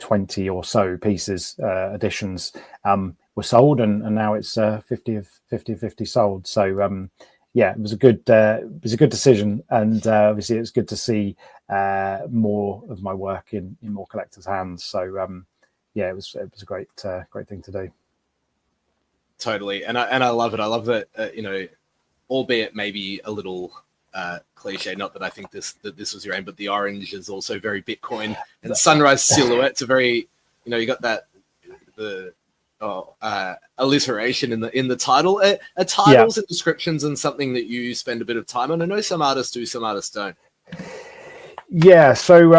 20 or so pieces, editions, were sold, and now it's 50 sold. So it was a good decision, and obviously it's good to see more of my work in more collectors' hands. So it was a great thing to do. Totally, and I love it. I love that albeit maybe a little cliche, not that I think this was your aim, but the orange is also very Bitcoin, and sunrise silhouette's a very, you got that alliteration in the title. Are titles and descriptions and something that you spend a bit of time on? I know some artists do, some artists don't. Yeah, so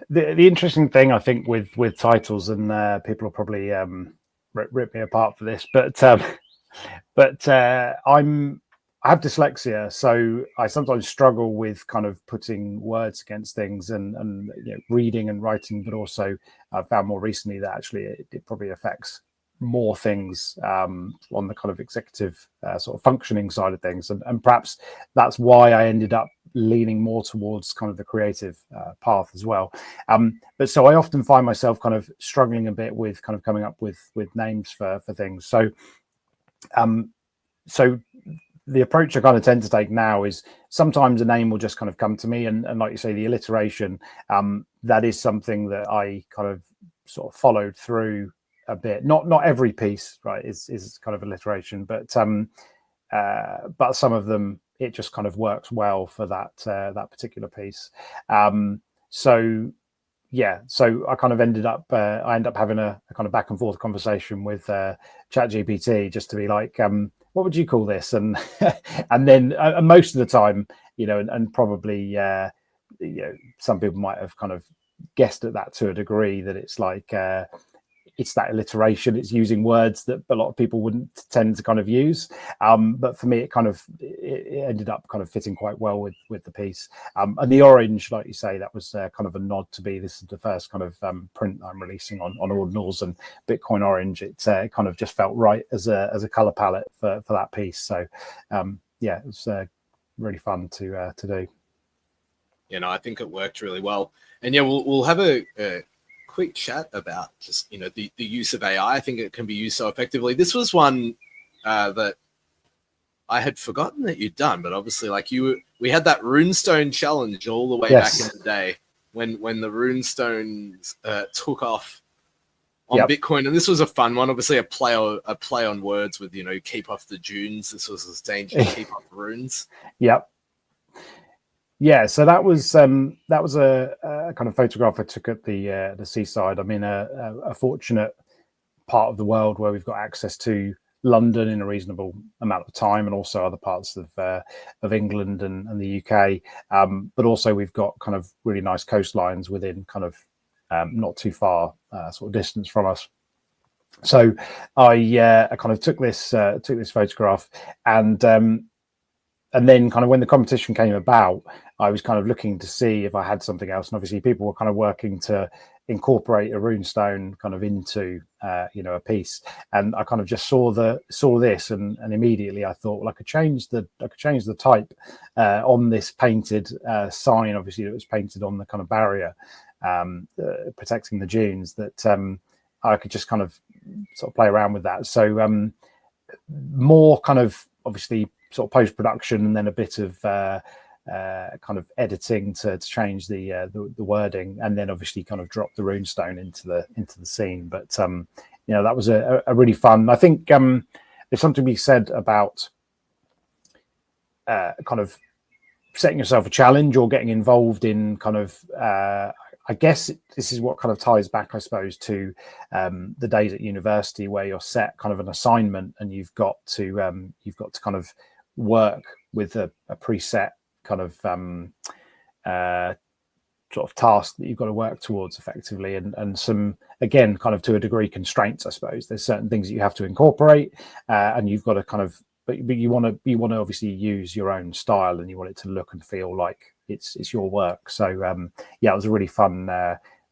the interesting thing I think with titles, and people will probably rip me apart for this, but I have dyslexia, so I sometimes struggle with kind of putting words against things and reading and writing, but also I've found more recently that actually it probably affects more things on the kind of executive sort of functioning side of things, and perhaps that's why I ended up leaning more towards kind of the creative path as well. But so I often find myself kind of struggling a bit with kind of coming up with names for things. So the approach I kind of tend to take now is sometimes a name will just kind of come to me, and like you say, the alliteration, that is something that I kind of sort of followed through a bit. Not every piece, right, is kind of alliteration, but some of them it just kind of works well for that particular piece. So I kind of ended up having a kind of back and forth conversation with ChatGPT just to be like, what would you call this? And and then most of the time, and probably some people might have kind of guessed at that to a degree, that it's like it's that alliteration. It's using words that a lot of people wouldn't tend to kind of use. But for me, it ended up kind of fitting quite well with the piece. And the orange, like you say, that was kind of a nod to be, this is the first kind of print I'm releasing on Ordinals, and Bitcoin orange. It kind of just felt right as a color palette for that piece. So it was really fun to do. I think it worked really well. And we'll have a quick chat about just, the use of AI. I think it can be used so effectively. This was one that I had forgotten that you'd done, but obviously, we had that runestone challenge all the way back in the day when the runestones took off on Bitcoin, and this was a fun one. Obviously, a play on words with keep off the dunes. This was a danger, keep off runes. Yep. Yeah, so that was a kind of photograph I took at the seaside. I'm in a fortunate part of the world where we've got access to London in a reasonable amount of time, and also other parts of England and the UK. But also we've got kind of really nice coastlines within kind of not too far sort of distance from us. So I kind of took this photograph, and then kind of when the competition came about, I was kind of looking to see if I had something else. And obviously people were kind of working to incorporate a runestone kind of into, a piece. And I kind of just saw this and immediately I thought, well, I could change the type on this painted sign. Obviously it was painted on the kind of barrier protecting the dunes, that I could just kind of sort of play around with that. So more kind of obviously sort of post-production, and then a bit of kind of editing to change the wording, and then obviously kind of drop the runestone into the scene. But that was a really fun. I think there's something to be said about kind of setting yourself a challenge or getting involved in kind of I guess this is what kind of ties back, I suppose, to the days at university where you're set kind of an assignment and you've got to kind of work with a preset kind of sort of task that you've got to work towards effectively, and some, again, kind of to a degree, constraints, I suppose. There's certain things that you have to incorporate, and you've got to kind of, but you want to obviously use your own style, and you want it to look and feel like it's your work. So it was a really fun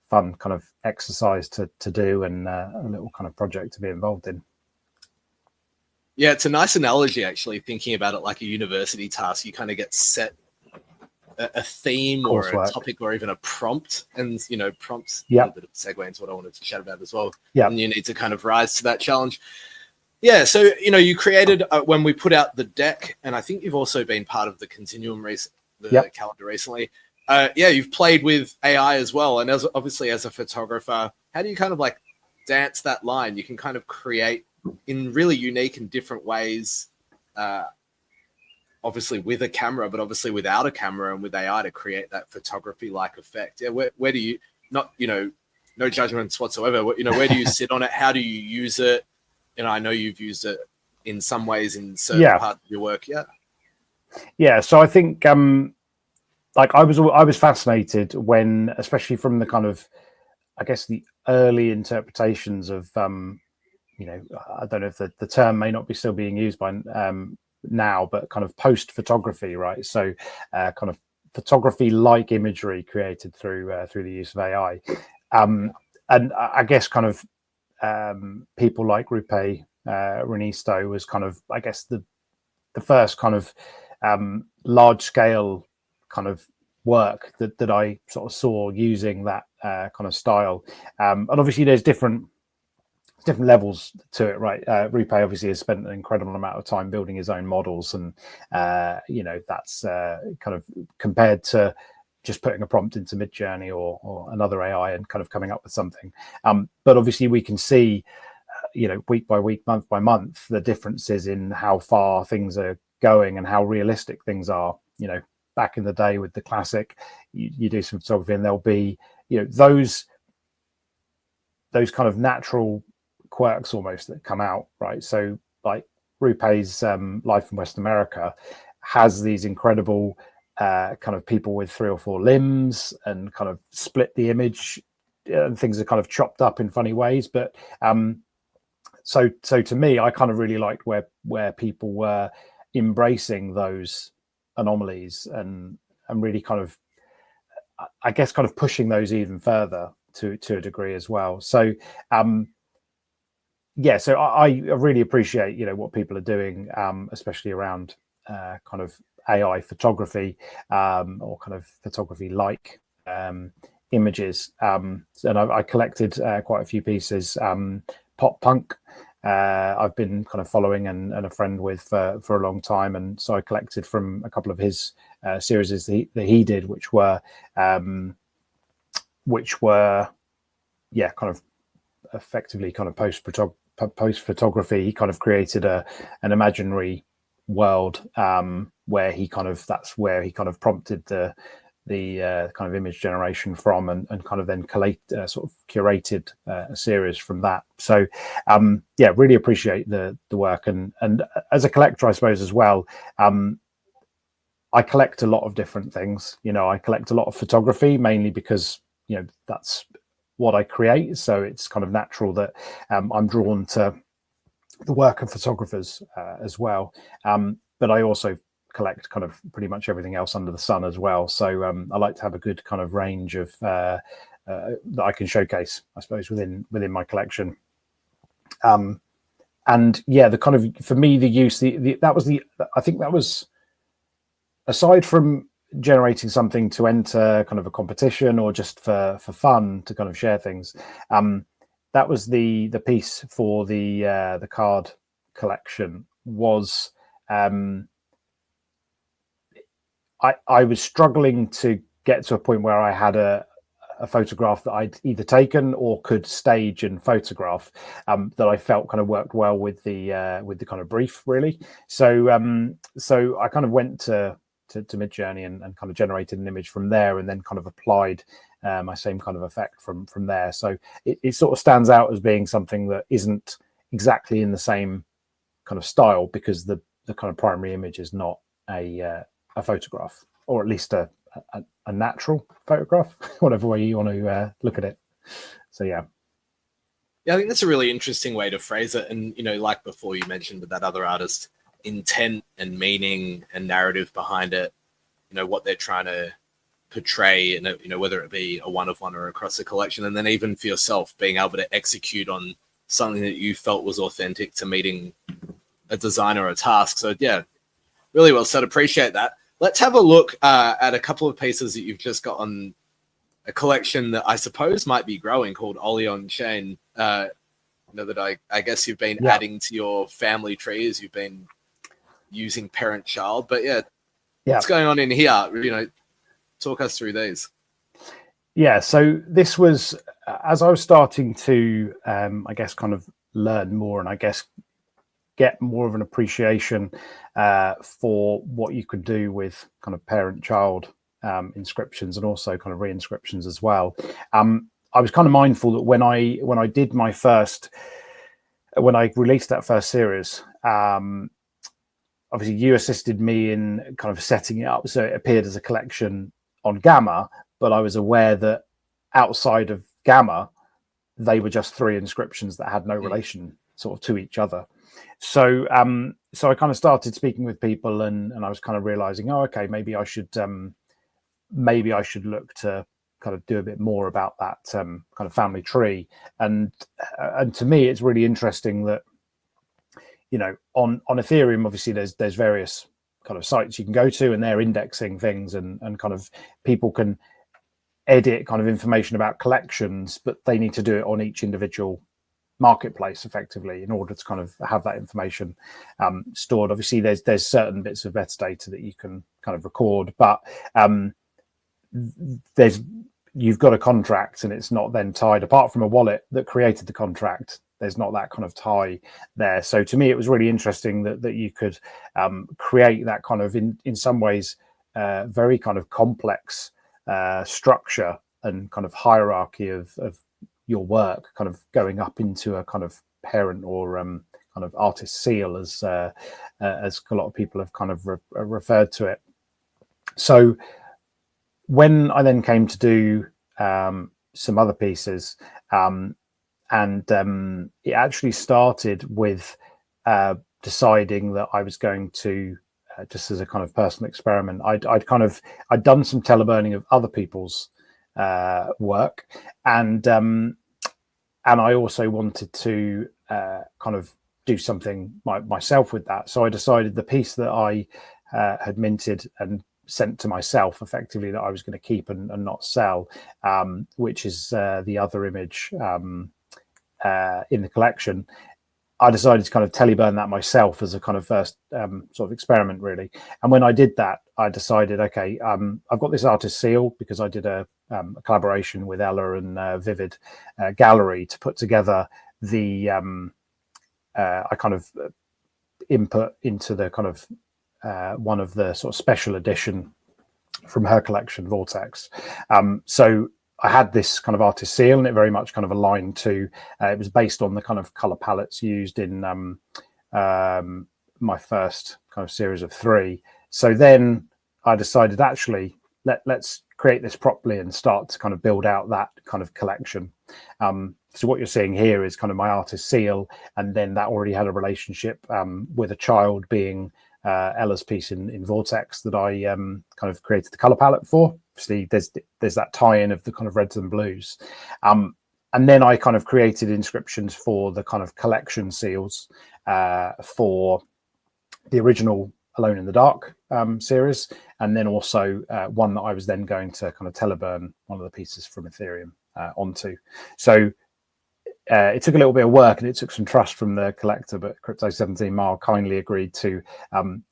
kind of exercise to do, and a little kind of project to be involved in. Yeah, it's a nice analogy, actually, thinking about it like a university task. You kind of get set a theme or a topic or even a prompt, and prompts a little bit of a segue into what I wanted to chat about as well. And you need to kind of rise to that challenge. Yeah, so you created when we put out the deck, and I think you've also been part of the Continuum calendar recently. You've played with AI as well, and obviously as a photographer, how do you kind of like dance that line? You can kind of create in really unique and different ways, obviously with a camera, but obviously without a camera, and with AI to create that photography-like effect. Yeah, where do you, not, no judgments whatsoever, where do you sit on it? How do you use it? I know you've used it in some ways in certain parts of your work. Yeah. So I think, like I was fascinated when, especially from the kind of, I guess, the early interpretations of, I don't know if the term may not be still being used by now, but kind of post photography, right? So kind of photography like imagery created through the use of AI, and I guess kind of people like Ol1y Renisto was kind of, I guess, the first kind of large scale kind of work that I sort of saw using that kind of style, and obviously there's different levels to it, right? Ol1y obviously has spent an incredible amount of time building his own models, and that's kind of compared to just putting a prompt into Midjourney or another AI and kind of coming up with something. But obviously we can see, week by week, month by month, the differences in how far things are going and how realistic things are. Back in the day with the classic, you do some photography and there'll be, those kind of natural quirks almost that come out, right? So like Ol1y's Life in West America has these incredible kind of people with 3 or 4 limbs and kind of split the image, and things are kind of chopped up in funny ways. But so to me, I kind of really liked where people were embracing those anomalies and really kind of, I guess, kind of pushing those even further to a degree as well. So so I really appreciate what people are doing, especially around kind of AI photography, or kind of photography like images, and I collected quite a few pieces. Pop punk, I've been kind of following and a friend with for a long time, and so I collected from a couple of his series that he did, which were yeah, kind of effectively kind of post photography. He kind of created an imaginary world where he kind of, that's where he kind of prompted the kind of image generation from, and kind of then sort of curated a series from that. So yeah, really appreciate the work, and as a collector, I suppose, as well, I collect a lot of different things. You know, I collect a lot of photography, mainly because, you know, that's what I create, so it's kind of natural that I'm drawn to the work of photographers as well, but I also collect kind of pretty much everything else under the sun as well. So I like to have a good kind of range of that I can showcase, I suppose, within my collection. And yeah, the kind of, for me, the use, that was I think that was, aside from generating something to enter kind of a competition or just for fun to kind of share things, that was the piece for the card collection. Was I was struggling to get to a point where I had a photograph that I'd either taken or could stage and photograph, that I felt kind of worked well with the kind of brief, really. So so I kind of went to Midjourney and kind of generated an image from there, and then kind of applied my same kind of effect from there. So it sort of stands out as being something that isn't exactly in the same kind of style, because the kind of primary image is not a photograph, or at least a natural photograph, whatever way you want to look at it. So yeah, I think that's a really interesting way to phrase it. And, you know, like before you mentioned with that other artist, intent and meaning and narrative behind it, you know, what they're trying to portray, and, you know, whether it be a one-of-one or across a collection, and then even for yourself being able to execute on something that you felt was authentic to meeting a design or a task. So yeah, really well said. Appreciate that. Let's have a look at a couple of pieces that you've just got on a collection that I suppose might be growing, called Ol1y. You know, that I guess you've been adding to your family tree as you've been using parent-child. But yeah, what's going on in here? You know, talk us through these. Yeah, so this was, as I was starting to, I guess, kind of learn more, and I guess get more of an appreciation for what you could do with kind of parent-child inscriptions, and also kind of re-inscriptions as well. I was kind of mindful that when I did my first, when I released that first series, obviously you assisted me in kind of setting it up so it appeared as a collection on Gamma, but I was aware that outside of Gamma, they were just three inscriptions that had no relation sort of to each other. So so I kind of started speaking with people, and I was kind of realizing, oh, okay, maybe I should look to kind of do a bit more about that kind of family tree. And to me, it's really interesting that, you know, on Ethereum, obviously there's various kind of sites you can go to, and they're indexing things, and kind of people can edit kind of information about collections, but they need to do it on each individual marketplace effectively in order to kind of have that information stored. Obviously there's certain bits of metadata that you can kind of record, but you've got a contract, and it's not then tied, apart from a wallet that created the contract. There's not that kind of tie there. So to me, it was really interesting that you could create that kind of, in some ways, very kind of complex structure and kind of hierarchy of your work, kind of going up into a kind of parent or kind of artist seal, as a lot of people have kind of referred to it. So when I then came to do some other pieces, and it actually started with deciding that I was going to, just as a kind of personal experiment, I'd done some teleburning of other people's work, and I also wanted to kind of do something myself with that. So I decided the piece that I had minted and sent to myself effectively that I was going to keep and not sell, which is the other image in the collection. I decided to kind of teleburn that myself as a kind of first sort of experiment, really. And when I did that, I decided, okay, I've got this artist seal because I did a collaboration with Ella and Vivid Gallery to put together the I kind of input into the kind of one of the sort of special edition from her collection, Vortex. So I had this kind of artist seal, and it very much kind of aligned to, it was based on the kind of color palettes used in my first kind of series of 3. So then I decided, actually, let's create this properly and start to kind of build out that kind of collection. So what you're seeing here is kind of my artist seal, and then that already had a relationship with a child being Ella's piece in Vortex that I kind of created the color palette for. Obviously, there's that tie-in of the kind of reds and blues. And then I kind of created inscriptions for the kind of collection seals for the original Alone in the Dark series, and then also one that I was then going to kind of teleburn one of the pieces from Ethereum onto. So it took a little bit of work, and it took some trust from the collector, but Crypto 17 Mile kindly agreed to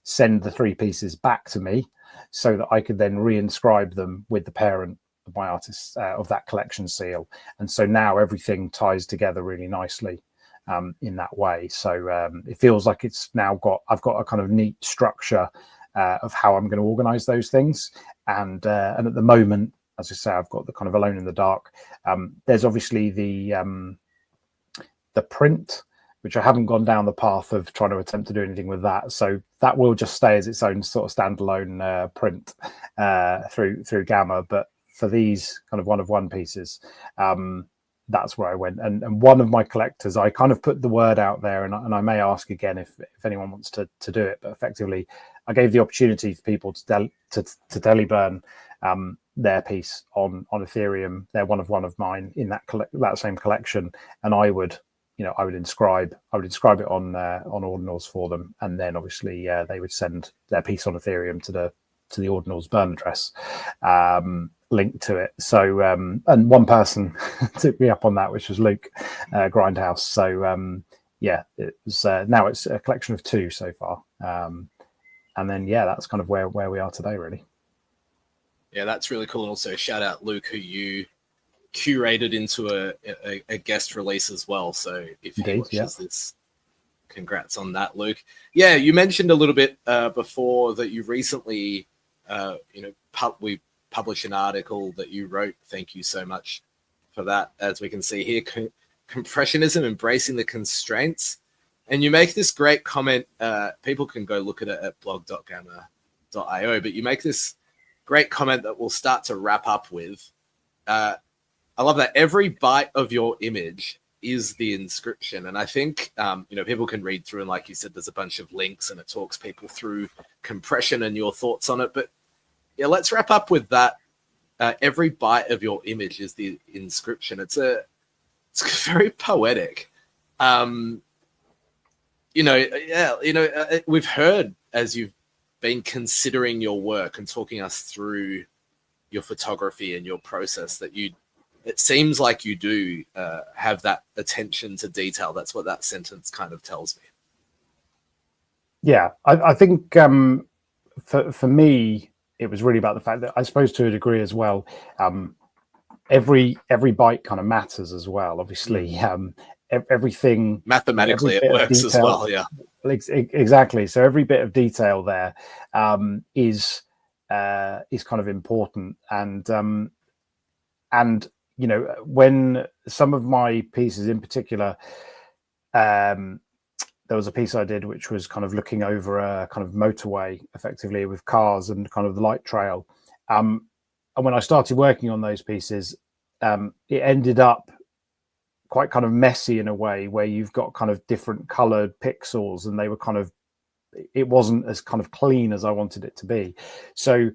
send the 3 pieces back to me so that I could then reinscribe them with the parent of my artist of that collection seal. And so now everything ties together really nicely in that way. So it feels like it's now I've got a kind of neat structure of how I'm going to organize those things. And at the moment, as I say, I've got the kind of Alone in the Dark. There's obviously the print, which I haven't gone down the path of trying to attempt to do anything with that. So that will just stay as its own sort of standalone print through Gamma. But for these kind of one-of-one pieces, that's where I went. And one of my collectors, I kind of put the word out there, and I may ask again if anyone wants to do it. But effectively, I gave the opportunity for people to teleburn their piece on Ethereum. They're one of mine in that same collection, and I would inscribe it on ordinals for them, and then obviously they would send their piece on Ethereum to the ordinals burn address linked to it. So and one person took me up on that, which was Luke Grindhouse. So yeah, it was now it's a collection of 2 so far, and then that's kind of where we are today, really. Yeah, that's really cool. And also shout out Luke, who you curated into a guest release as well. So if he watches this, congrats on that, Luke. Yeah, you mentioned a little bit before that you recently, we published an article that you wrote. Thank you so much for that. As we can see here, compressionism, embracing the constraints. And you make this great comment. People can go look at it at blog.gamma.io, but you make this great comment that we'll start to wrap up with. I love that every byte of your image is the inscription. And I think, people can read through, and like you said, there's a bunch of links and it talks people through compression and your thoughts on it. But yeah, let's wrap up with that. Every byte of your image is the inscription. It's very poetic. We've heard, as you've been considering your work and talking us through your photography and your process, that it seems like you do have that attention to detail. That's what that sentence kind of tells me. Yeah, I think for me, it was really about the fact that, I suppose to a degree as well, every byte kind of matters as well. Obviously, everything mathematically it works detail, as well. Yeah, exactly. So every bit of detail there is kind of important, and when some of my pieces in particular, there was a piece I did which was kind of looking over a kind of motorway effectively with cars and kind of the light trail, and when I started working on those pieces, it ended up quite kind of messy in a way, where you've got kind of different colored pixels, and they were kind of, it wasn't as kind of clean as I wanted it to be. So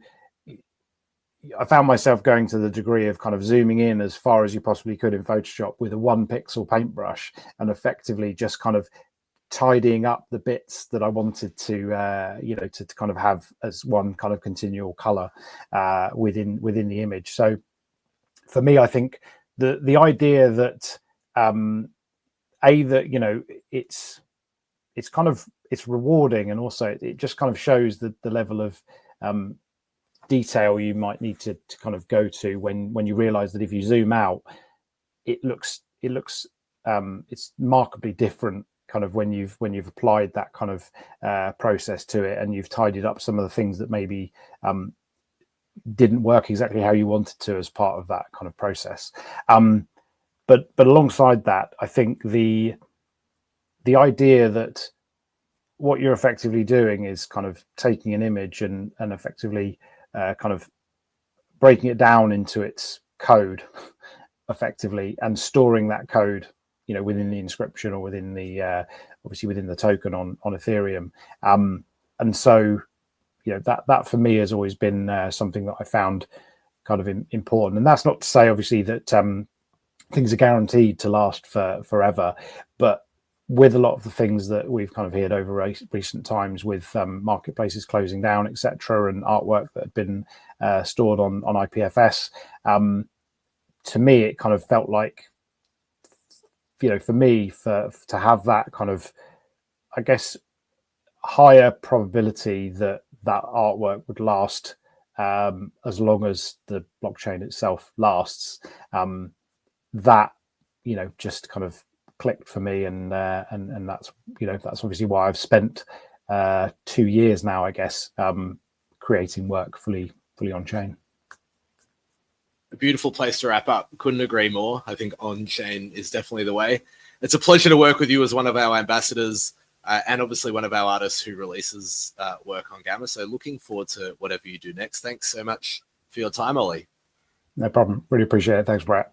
I found myself going to the degree of kind of zooming in as far as you possibly could in Photoshop with a 1 pixel paintbrush, and effectively just kind of tidying up the bits that I wanted to, you know, to kind of have as one kind of continual color within the image. So for me, I think the idea that that, you know, it's kind of, it's rewarding, and also it just kind of shows the level of detail you might need to kind of go to when you realize that if you zoom out, it's markedly different kind of when you've applied that kind of process to it, and you've tidied up some of the things that maybe didn't work exactly how you wanted to as part of that kind of process. But alongside that, I think the idea that what you're effectively doing is kind of taking an image and effectively kind of breaking it down into its code effectively, and storing that code, you know, within the inscription or within the obviously within the token on Ethereum. And so, you know, that for me has always been something that I found kind of important. And that's not to say obviously that things are guaranteed to last forever, but with a lot of the things that we've kind of heard over recent times, with marketplaces closing down, etc., and artwork that had been stored on IPFS, to me it kind of felt like, you know, for me, to have that kind of, I guess, higher probability that artwork would last as long as the blockchain itself lasts, that, you know, just kind of clicked for me, and that's, you know, that's obviously why I've spent 2 years now, I guess, creating work fully on chain. A beautiful place to wrap up. Couldn't agree more. I think on chain is definitely the way. It's a pleasure to work with you as one of our ambassadors, and obviously one of our artists who releases work on Gamma. So looking forward to whatever you do next. Thanks so much for your time, Ollie. No problem. Really appreciate it. Thanks, Brett.